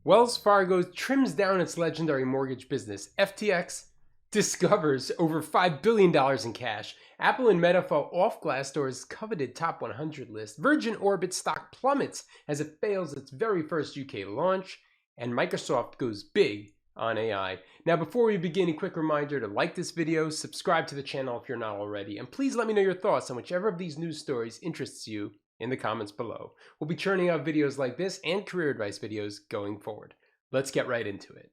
Wells Fargo trims down its legendary mortgage business. FTX discovers over $5 billion in cash. Apple and Meta fall off Glassdoor's coveted top 100 list. Virgin Orbit stock plummets as it fails its very first UK launch. And Microsoft goes big on AI. Now, before we begin, a quick reminder to like this video, subscribe to the channel if you're not already, and please let me know your thoughts on whichever of these news stories interests you in the comments below. We'll be churning out videos like this and career advice videos going forward. Let's get right into it.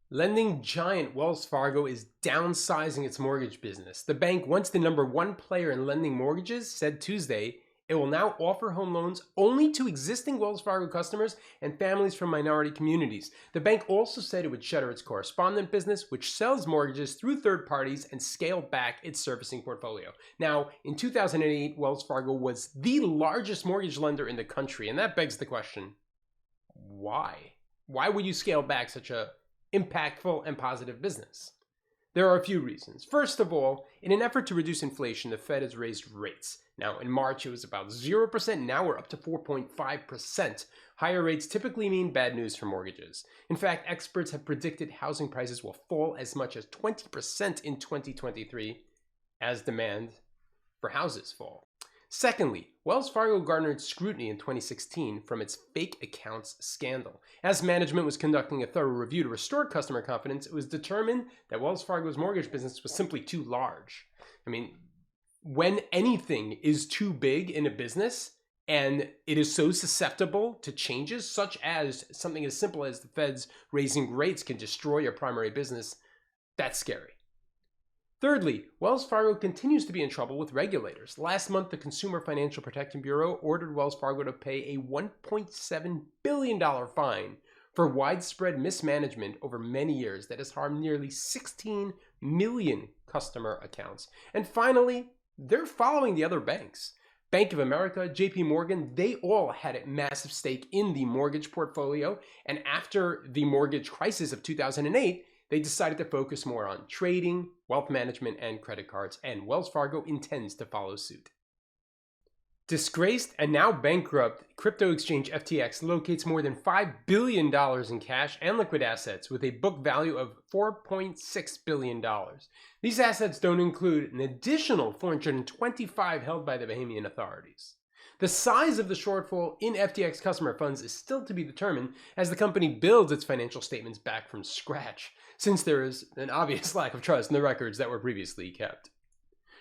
Lending giant Wells Fargo is downsizing its mortgage business. The bank, once the #1 player in lending mortgages, said Tuesday it will now offer home loans only to existing Wells Fargo customers and families from minority communities. The bank also said it would shutter its correspondent business, which sells mortgages through third parties, and scale back its servicing portfolio. Now, in 2008, Wells Fargo was the largest mortgage lender in the country, and that begs the question, why? Why would you scale back such a impactful and positive business? There are a few reasons. First of all, in an effort to reduce inflation, the Fed has raised rates. Now, in March, it was about 0%. Now we're up to 4.5%. Higher rates typically mean bad news for mortgages. In fact, experts have predicted housing prices will fall as much as 20% in 2023 as demand for houses fall. Secondly, Wells Fargo garnered scrutiny in 2016 from its fake accounts scandal. As management was conducting a thorough review to restore customer confidence, it was determined that Wells Fargo's mortgage business was simply too large. I mean, when anything is too big in a business and it is so susceptible to changes, such as something as simple as the Fed's raising rates can destroy your primary business, that's scary. Thirdly, Wells Fargo continues to be in trouble with regulators. Last month, the Consumer Financial Protection Bureau ordered Wells Fargo to pay a $1.7 billion fine for widespread mismanagement over many years that has harmed nearly 16 million customer accounts. And finally, they're following the other banks. Bank of America, JP Morgan, they all had a massive stake in the mortgage portfolio. And after the mortgage crisis of 2008, they decided to focus more on trading, wealth management, and credit cards, and Wells Fargo intends to follow suit. Disgraced and now bankrupt crypto exchange FTX locates more than $5 billion in cash and liquid assets with a book value of $4.6 billion. These assets don't include an additional 425 held by the Bahamian authorities. The size of the shortfall in FTX customer funds is still to be determined as the company builds its financial statements back from scratch, since there is an obvious lack of trust in the records that were previously kept.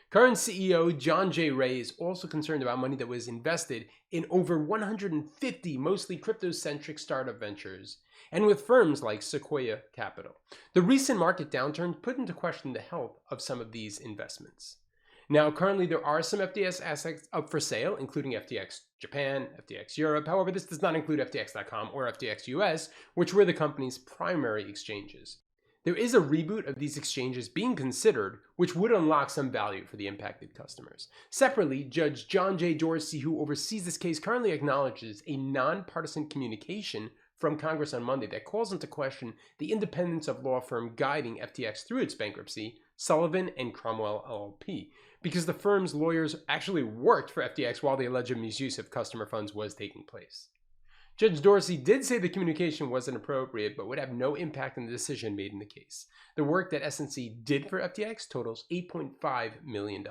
Current CEO John J. Ray is also concerned about money that was invested in over 150 mostly crypto-centric startup ventures, and with firms like Sequoia Capital. The recent market downturn put into question the health of some of these investments. Now, currently there are some FTX assets up for sale, including FTX Japan, FTX Europe. However, this does not include FTX.com or FTX US, which were the company's primary exchanges. There is a reboot of these exchanges being considered, which would unlock some value for the impacted customers. Separately, Judge John J. Dorsey, who oversees this case, currently acknowledges a nonpartisan communication from Congress on Monday that calls into question the independence of law firm guiding FTX through its bankruptcy, Sullivan and Cromwell LLP, because the firm's lawyers actually worked for FTX while the alleged misuse of customer funds was taking place. Judge Dorsey did say the communication wasn't appropriate, but would have no impact on the decision made in the case. The work that SNC did for FTX totals $8.5 million.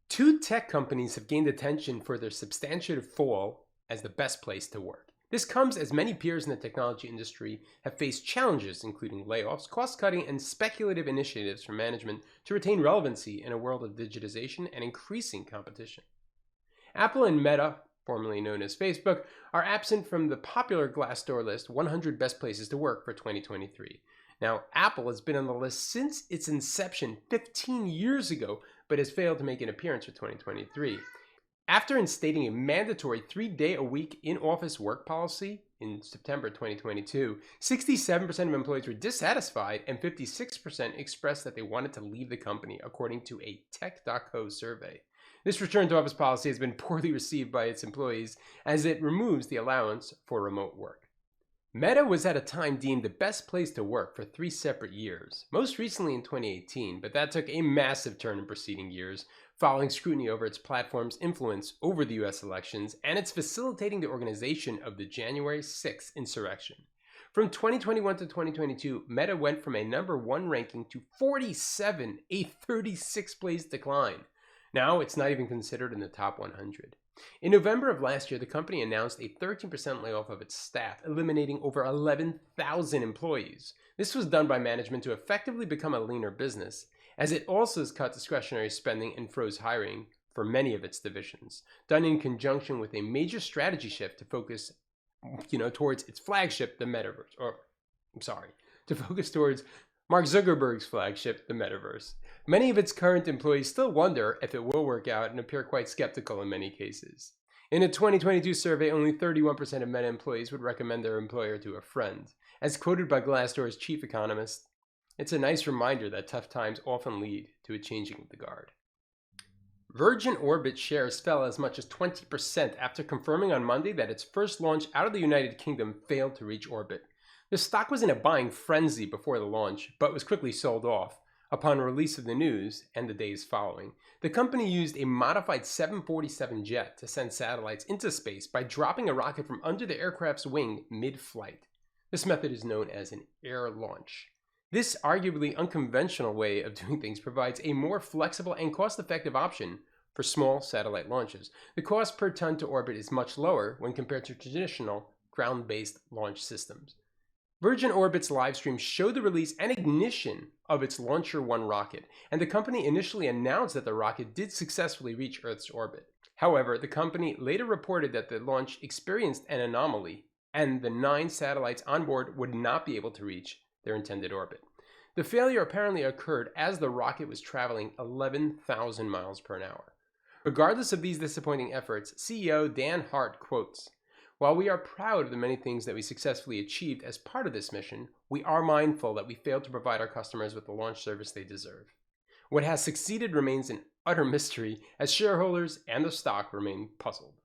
Two tech companies have gained attention for their substantiative fall as the best place to work. This comes as many peers in the technology industry have faced challenges, including layoffs, cost-cutting, and speculative initiatives from management to retain relevancy in a world of digitization and increasing competition. Apple and Meta, formerly known as Facebook, are absent from the popular Glassdoor list 100 Best Places to Work for 2023. Now, Apple has been on the list since its inception 15 years ago, but has failed to make an appearance for 2023. After instating a mandatory 3-day-a-week in-office work policy in September 2022, 67% of employees were dissatisfied and 56% expressed that they wanted to leave the company, according to a Tech.co survey. This return to office policy has been poorly received by its employees as it removes the allowance for remote work. Meta was at a time deemed the best place to work for 3 separate years, most recently in 2018, but that took a massive turn in preceding years, following scrutiny over its platform's influence over the US elections and its facilitating the organization of the January 6th insurrection. From 2021 to 2022, Meta went from a number 1 ranking to 47, a 36 place decline. Now it's not even considered in the top 100. In November of last year, the company announced a 13% layoff of its staff, eliminating over 11,000 employees. This was done by management to effectively become a leaner business, as it also has cut discretionary spending and froze hiring for many of its divisions, done in conjunction with a major strategy shift to focus, towards its flagship, the metaverse. To focus towards Mark Zuckerberg's flagship, the metaverse. Many of its current employees still wonder if it will work out and appear quite skeptical in many cases. In a 2022 survey, only 31% of Meta employees would recommend their employer to a friend. As quoted by Glassdoor's chief economist, it's a nice reminder that tough times often lead to a changing of the guard. Virgin Orbit shares fell as much as 20% after confirming on Monday that its first launch out of the United Kingdom failed to reach orbit. The stock was in a buying frenzy before the launch, but was quickly sold off upon release of the news and the days following. The company used a modified 747 jet to send satellites into space by dropping a rocket from under the aircraft's wing mid-flight. This method is known as an air launch. This arguably unconventional way of doing things provides a more flexible and cost-effective option for small satellite launches. The cost per ton to orbit is much lower when compared to traditional ground-based launch systems. Virgin Orbit's livestream showed the release and ignition of its Launcher 1 rocket, and the company initially announced that the rocket did successfully reach Earth's orbit. However, the company later reported that the launch experienced an anomaly, and the 9 satellites on board would not be able to reach their intended orbit. The failure apparently occurred as the rocket was traveling 11,000 miles per hour. Regardless of these disappointing efforts, CEO Dan Hart quotes, "While we are proud of the many things that we successfully achieved as part of this mission, we are mindful that we failed to provide our customers with the launch service they deserve. What has succeeded remains an utter mystery, as shareholders and the stock remain puzzled."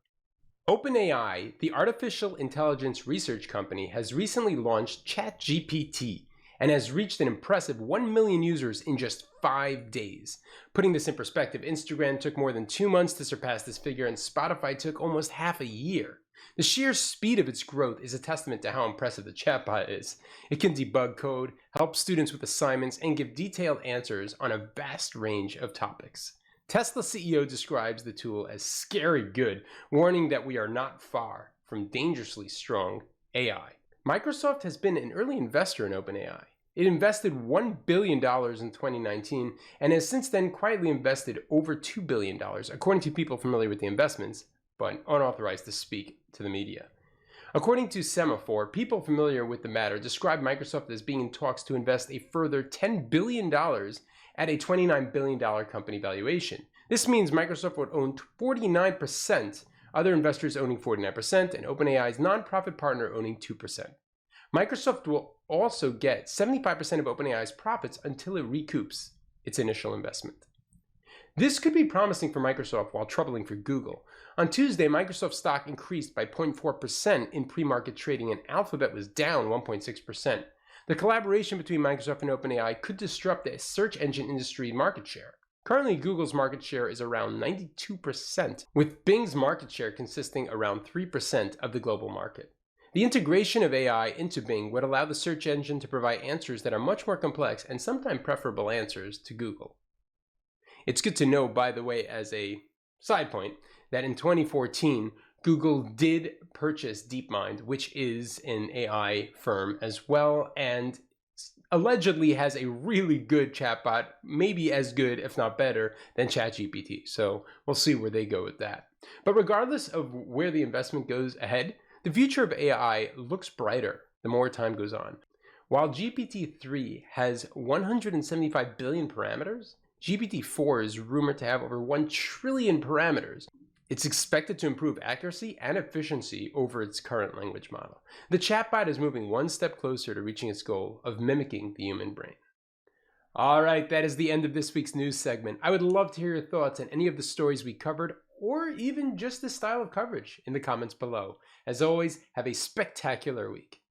OpenAI, the artificial intelligence research company, has recently launched ChatGPT and has reached an impressive 1 million users in just 5 days. Putting this in perspective, Instagram took more than 2 months to surpass this figure, and Spotify took almost half a year. The sheer speed of its growth is a testament to how impressive the chatbot is. It can debug code, help students with assignments, and give detailed answers on a vast range of topics. Tesla CEO describes the tool as scary good, warning that we are not far from dangerously strong AI. Microsoft has been an early investor in OpenAI. It invested $1 billion in 2019 and has since then quietly invested over $2 billion, according to people familiar with the investments, but unauthorized to speak to the media. According to Semaphore, people familiar with the matter describe Microsoft as being in talks to invest a further $10 billion at a $29 billion company valuation. This means Microsoft would own 49%, other investors owning 49%, and OpenAI's nonprofit partner owning 2%. Microsoft will also get 75% of OpenAI's profits until it recoups its initial investment. This could be promising for Microsoft while troubling for Google. On Tuesday, Microsoft stock increased by 0.4% in pre-market trading, and Alphabet was down 1.6%. The collaboration between Microsoft and OpenAI could disrupt the search engine industry market share. Currently, Google's market share is around 92%, with Bing's market share consisting around 3% of the global market. The integration of AI into Bing would allow the search engine to provide answers that are much more complex and sometimes preferable answers to Google. It's good to know, by the way, as a side point, that in 2014, Google did purchase DeepMind, which is an AI firm as well, and allegedly has a really good chatbot, maybe as good, if not better, than ChatGPT. So we'll see where they go with that. But regardless of where the investment goes ahead, the future of AI looks brighter the more time goes on. While GPT-3 has 175 billion parameters, GPT-4 is rumored to have over 1 trillion parameters. It's expected to improve accuracy and efficiency over its current language model. The chatbot is moving one step closer to reaching its goal of mimicking the human brain. All right, that is the end of this week's news segment. I would love to hear your thoughts on any of the stories we covered, or even just the style of coverage in the comments below. As always, have a spectacular week.